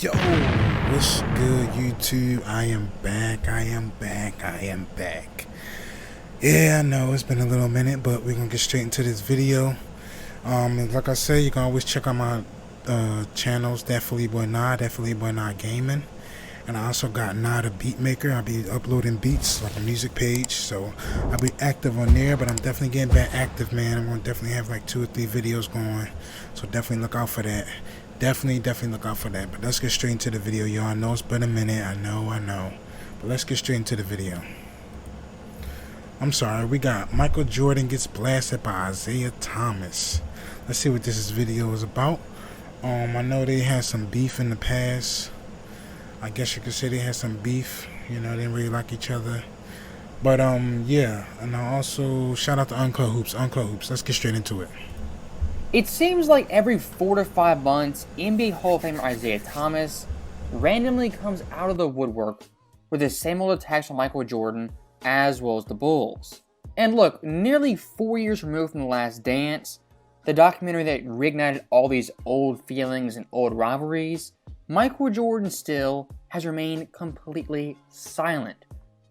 Yo, what's good, YouTube? I am back. Yeah, I know it's been a little minute, but we're gonna get straight into this video. And like I said, you can always check out my channels, Definitely Boy Nah Gaming. And I also got Nah the Beat Maker. I'll be uploading beats, like a music page. So I'll be active on there, but I'm definitely getting back active, man. I'm gonna definitely have like 2 or 3 videos going. So definitely look out for that. Definitely look out for that. But let's get straight into the video, y'all. I know it's been a minute. I know. But let's get straight into the video. I'm sorry, we got Michael Jordan gets blasted by Isiah Thomas. Let's see what this video is about. I know they had some beef in the past. I guess you could say they had some beef. You know, they didn't really like each other. But yeah. And I also shout out to Uncle Hoops. Let's get straight into it. It seems like every 4 to 5 months, NBA Hall of Famer Isiah Thomas randomly comes out of the woodwork with the same old attacks on Michael Jordan, as well as the Bulls. And look, nearly 4 years removed from The Last Dance, the documentary that reignited all these old feelings and old rivalries, Michael Jordan still has remained completely silent,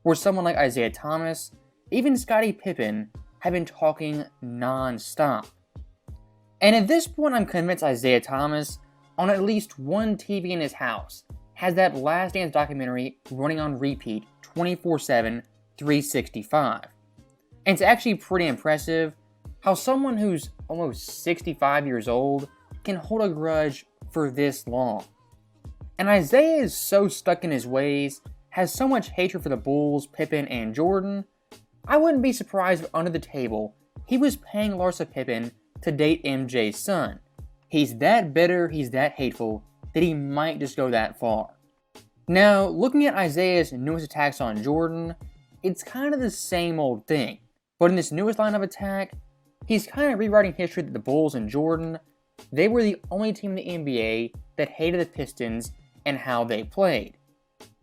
where someone like Isiah Thomas, even Scottie Pippen, have been talking non-stop. And at this point, I'm convinced Isiah Thomas, on at least one TV in his house, has that Last Dance documentary running on repeat 24/7, 365. And it's actually pretty impressive how someone who's almost 65 years old can hold a grudge for this long. And Isiah is so stuck in his ways, has so much hatred for the Bulls, Pippen, and Jordan, I wouldn't be surprised if under the table he was paying Larsa Pippen to date MJ's son. He's that bitter, he's that hateful, that he might just go that far. Now, looking at Isiah's newest attacks on Jordan, it's kind of the same old thing. But in this newest line of attack, he's kind of rewriting history that the Bulls and Jordan, they were the only team in the NBA that hated the Pistons and how they played.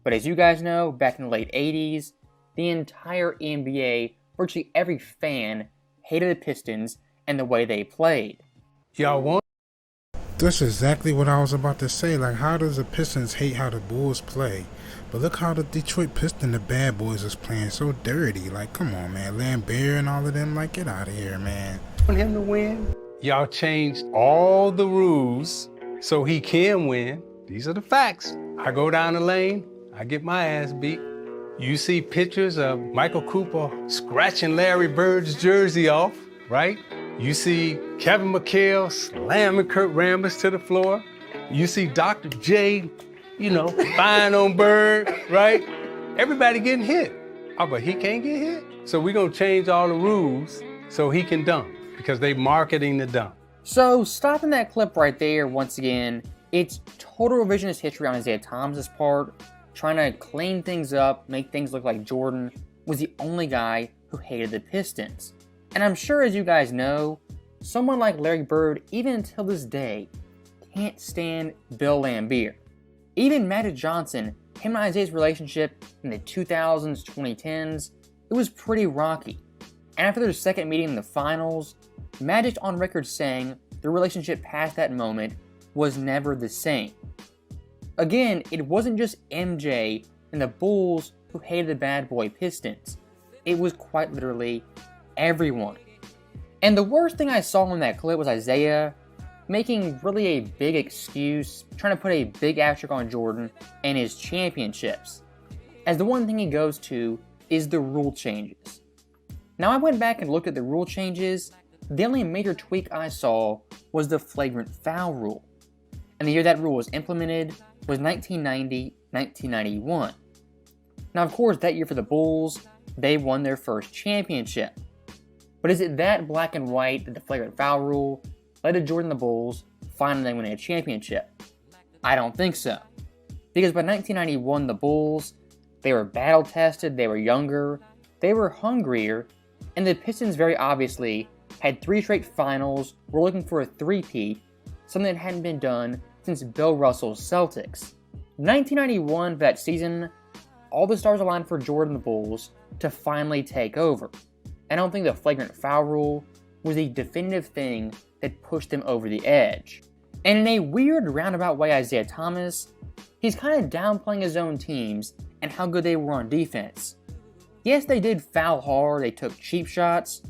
But as you guys know, back in the late 80s, the entire NBA, virtually every fan, hated the Pistons and the way they played. Y'all want? That's exactly what I was about to say. Like, how does the Pistons hate how the Bulls play? But look how the Detroit Pistons, the bad boys, is playing so dirty. Like, come on, man. Lambert and all of them, like, get out of here, man. Want him to win? Y'all changed all the rules so he can win. These are the facts. I go down the lane, I get my ass beat. You see pictures of Michael Cooper scratching Larry Bird's jersey off, right? You see Kevin McHale slamming Kurt Rambis to the floor. You see Dr. J, fine on Bird, right? Everybody getting hit. Oh, but he can't get hit? So we're gonna change all the rules so he can dunk, because they marketing the dunk. So stopping that clip right there, once again, it's total revisionist history on Isiah Thomas's part, trying to clean things up, make things look like Jordan was the only guy who hated the Pistons. And I'm sure, as you guys know, someone like Larry Bird, even until this day, can't stand Bill Laimbeer. Even Magic Johnson, him and Isiah's relationship in the 2000s, 2010s, it was pretty rocky. And after their second meeting in the finals, Magic's on record saying their relationship past that moment was never the same. Again, it wasn't just MJ and the Bulls who hated the bad boy Pistons. It was quite literally everyone. And the worst thing I saw in that clip was Isiah making really a big excuse, trying to put a big asterisk on Jordan and his championships, as the one thing he goes to is the rule changes. Now, I went back and looked at the rule changes. The only major tweak I saw was the flagrant foul rule. And the year that rule was implemented was 1990-1991. Now, of course, that year for the Bulls, they won their first championship. But is it that black and white that the flagrant foul rule led to Jordan and the Bulls finally winning a championship? I don't think so. Because by 1991, the Bulls, they were battle-tested, they were younger, they were hungrier, and the Pistons very obviously had 3 straight finals, were looking for a three-peat, something that hadn't been done since Bill Russell's Celtics. 1991, for that season, all the stars aligned for Jordan and the Bulls to finally take over. I don't think the flagrant foul rule was the definitive thing that pushed them over the edge. And in a weird roundabout way, Isiah Thomas he's kind of downplaying his own teams and how good they were on defense. Yes, they did foul hard, they took cheap shots,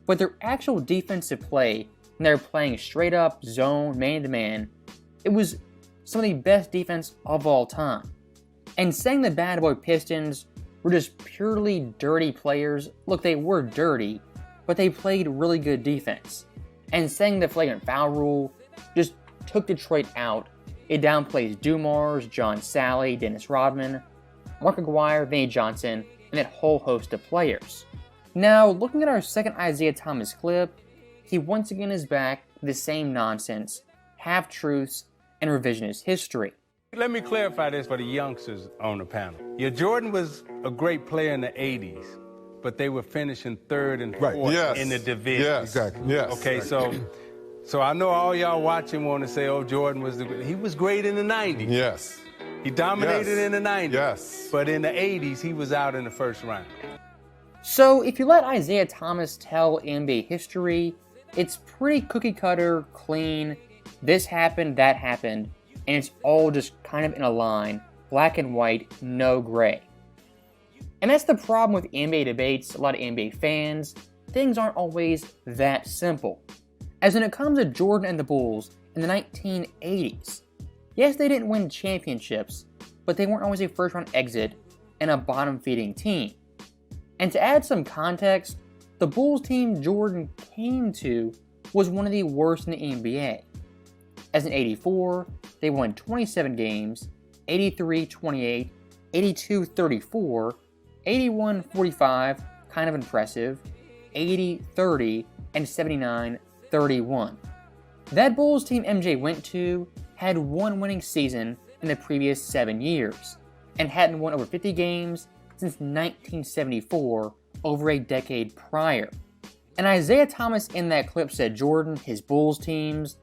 but their actual defensive play, when they were playing straight up, zone, man-to-man, it was some of the best defense of all time. And saying the bad boy Pistons were just purely dirty players, look, they were dirty, but they played really good defense. And saying the flagrant foul rule just took Detroit out. It downplays Dumars, John Sally, Dennis Rodman, Mark Aguirre, Vinnie Johnson, and that whole host of players. Now, looking at our second Isiah Thomas clip, he once again is back with the same nonsense, half-truths, and revisionist history. Let me clarify this for the youngsters on the panel. Yeah, Jordan was a great player in the 80s, but they were finishing third and fourth in the division. Yes, exactly. Yes. Okay, so I know all y'all watching want to say, oh, Jordan he was great in the 90s. Yes. He dominated in the 90s. Yes. But in the 80s, he was out in the first round. So if you let Isiah Thomas tell NBA history, it's pretty cookie cutter, clean, this happened, that happened, and it's all just kind of in a line, black and white, no gray. And that's the problem with NBA debates, a lot of NBA fans, things aren't always that simple. As when it comes to Jordan and the Bulls in the 1980s, yes, they didn't win championships, but they weren't always a first-round exit and a bottom-feeding team. And to add some context, the Bulls team Jordan came to was one of the worst in the NBA. As in 84, they won 27 games, 83-28, 82-34, 81-45, kind of impressive, 80-30, and 79-31. That Bulls team MJ went to had one winning season in the previous 7 years, and hadn't won over 50 games since 1974, over a decade prior. And Isiah Thomas in that clip said Jordan, his Bulls teams,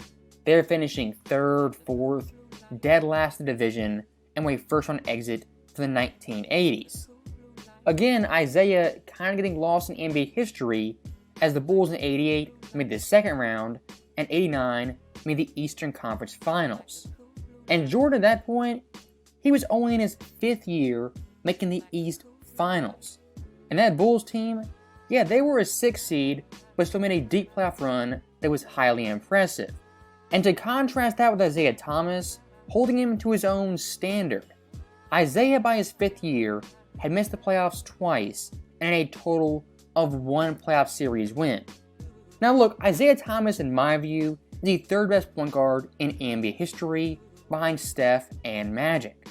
they're finishing third, fourth, dead last in the division, and were a first-round exit for the 1980s. Again, Isiah kind of getting lost in NBA history, as the Bulls in 88 made the second round, and 89 made the Eastern Conference Finals. And Jordan at that point, he was only in his 5th year making the East Finals. And that Bulls team, yeah, they were a 6th seed, but still made a deep playoff run that was highly impressive. And to contrast that with Isiah Thomas, holding him to his own standard, Isiah by his 5th year had missed the playoffs twice and had a total of 1 playoff series win. Now look, Isiah Thomas in my view is the 3rd best point guard in NBA history behind Steph and Magic.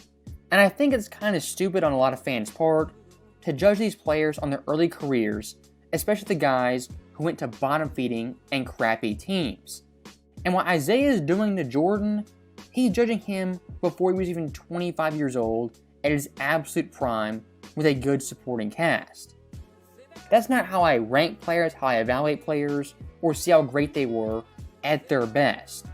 And I think it's kind of stupid on a lot of fans' part to judge these players on their early careers, especially the guys who went to bottom-feeding and crappy teams. And what Isiah is doing to Jordan, he's judging him before he was even 25 years old at his absolute prime with a good supporting cast. That's not how I rank players, how I evaluate players, or see how great they were at their best.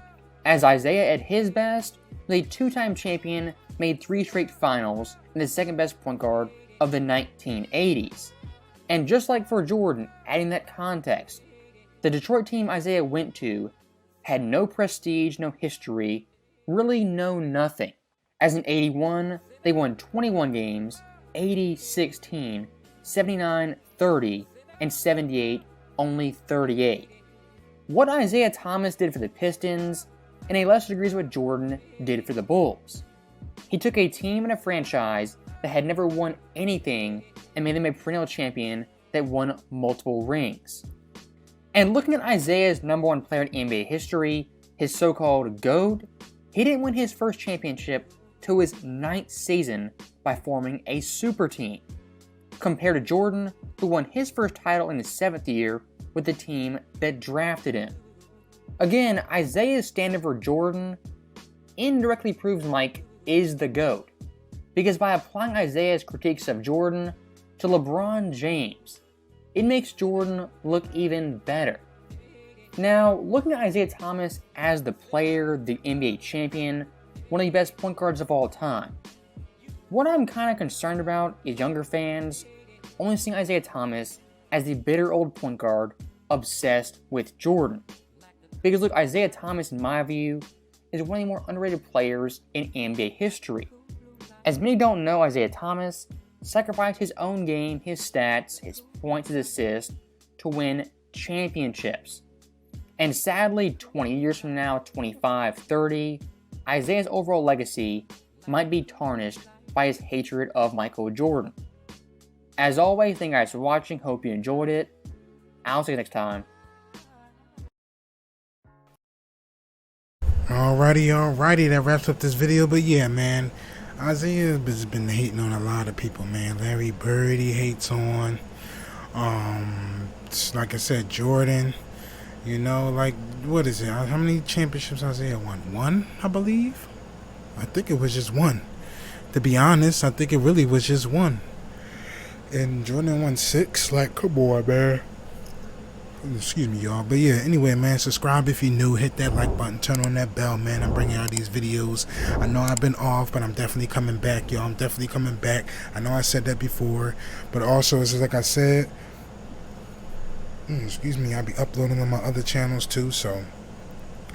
As Isiah at his best, was a 2-time champion, made 3 straight finals, and the 2nd best point guard of the 1980s. And just like for Jordan, adding that context, the Detroit team Isiah went to had no prestige, no history, really no nothing. As in 81, they won 21 games, 80-16, 79-30, and 78 only 38. What Isiah Thomas did for the Pistons, in a lesser degree is what Jordan did for the Bulls. He took a team and a franchise that had never won anything and made them a perennial champion that won multiple rings. And looking at Isiah's #1 player in NBA history, his so-called GOAT, he didn't win his first championship till his 9th season by forming a super team, compared to Jordan, who won his first title in his 7th year with the team that drafted him. Again, Isiah's standard for Jordan indirectly proves Mike is the GOAT, because by applying Isiah's critiques of Jordan to LeBron James, it makes Jordan look even better. Now, looking at Isiah Thomas as the player, the NBA champion, one of the best point guards of all time, what I'm kind of concerned about is younger fans only seeing Isiah Thomas as the bitter old point guard obsessed with Jordan. Because look, Isiah Thomas, in my view, is one of the more underrated players in NBA history. As many don't know, Isiah Thomas sacrificed his own game, his stats, his points, his assists to win championships. And sadly, 20 years from now, 25, 30, Isiah's overall legacy might be tarnished by his hatred of Michael Jordan. As always, thank you guys for watching. Hope you enjoyed it. I'll see you next time. Alrighty, that wraps up this video. But yeah, man, Isiah has been hating on a lot of people, man. Larry Bird he hates on. Like I said, Jordan. You know, like, what is it? How many championships Isiah won? One, I believe. I think it was just one. To be honest, I think it really was just one. And Jordan won 6. Like, come on, man. Excuse me, y'all. But yeah, anyway, man, subscribe if you're new. Hit that like button. Turn on that bell, man. I'm bringing out these videos. I know I've been off, but I'm definitely coming back, y'all. I'm definitely coming back. I know I said that before. But also, it's just like I said, excuse me, I'll be uploading on my other channels too. So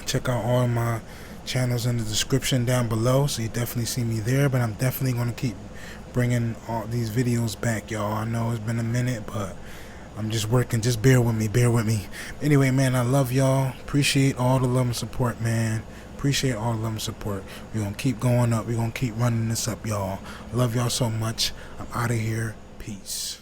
check out all my channels in the description down below. So you definitely see me there. But I'm definitely going to keep bringing all these videos back, y'all. I know it's been a minute, but I'm just working. Just bear with me. Anyway, man, I love y'all. Appreciate all the love and support, man. Appreciate all the love and support. We're going to keep going up. We're going to keep running this up, y'all. Love y'all so much. I'm out of here. Peace.